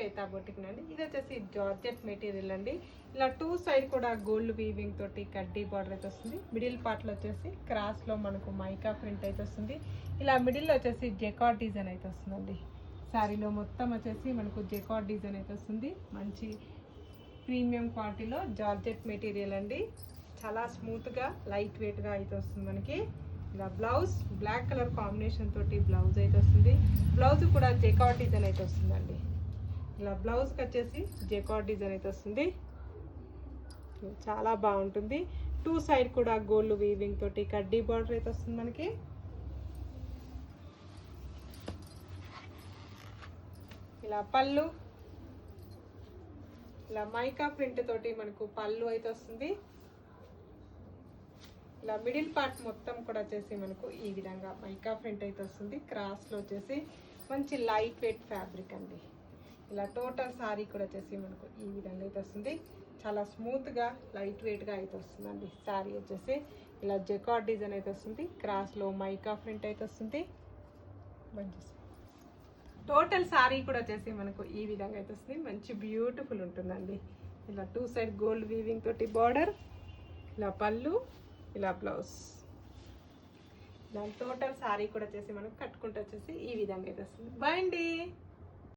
శ్వేత boutique అండి. ఇది వచ్చేసి జార్జెట్ మెటీరియల్ అండి. ఇలా 2 సైడ్ కూడా గోల్డ్ వీవింగ్ తోటి కడ్డీ బార్డర్ అయితే వస్తుంది. మిడిల్ పార్ట్లో వచ్చేసి క్రాస్లో మనకు మైకా ప్రింట్ అయితే వస్తుంది. ఇలా మిడిల్లో వచ్చేసి జెకార్డ్ డిజైన్ అయితే వస్తుందండి. శారీలో మొత్తం వచ్చేసి మనకు జెకార్డ్ డిజైన్ అయితే వస్తుంది. మంచి ప్రీమియం క్వాలిటీలో జార్జెట్ మెటీరియల్ అండి. చాలా స్మూత్గా లైట్ వెయిట్గా అయితే వస్తుంది మనకి. ఇలా బ్లౌజ్ బ్లాక్ కలర్ కాంబినేషన్ తోటి బ్లౌజ్ అయితే వస్తుంది. బ్లౌజ్ కూడా జెకార్డ్ డిజైన్ అయితే వస్తుందండి. ఇలా బ్లౌజ్కి వచ్చేసి జెకార్డ్ డిజైన్ అయితే వస్తుంది. చాలా బాగుంటుంది. 2 సైడ్ కూడా గోల్డ్ వీవింగ్ తోటి కడ్డీ బార్డర్ అయితే వస్తుంది మనకి. ఇలా పళ్ళు, ఇలా మైకా ప్రింట్ తోటి మనకు పళ్ళు అయితే వస్తుంది. ఇలా మిడిల్ పార్ట్ మొత్తం కూడా వచ్చేసి మనకు ఈ విధంగా మైకా ప్రింట్ అయితే వస్తుంది. క్రాస్లో వచ్చేసి మంచి లైట్ వెయిట్ ఫ్యాబ్రిక్ అండి. ఇలా టోటల్ సారీ కూడా వచ్చేసి మనకు ఈ విధంగా అయితే వస్తుంది. చాలా స్మూత్గా లైట్ వెయిట్గా అయితే వస్తుందండి. శారీ వచ్చేసి ఇలా జెకార్డ్ డిజైన్ అయితే వస్తుంది. క్రాస్లో మైకా ప్రింట్ అయితే వస్తుంది. మంచి టోటల్ సారీ కూడా వచ్చేసి మనకు ఈ విధంగా అయితే వస్తుంది. మంచి బ్యూటిఫుల్ ఉంటుందండి. ఇలా 2 సైడ్ గోల్డ్ వీవింగ్ తోటి బార్డర్, ఇలా పళ్ళు, ఇలా బ్లౌజ్. ఇలా టోటల్ సారీ కూడా వచ్చేసి మనకు కట్టుకుంటూ వచ్చేసి ఈ విధంగా అయితే వస్తుంది. బాయ్ అండి.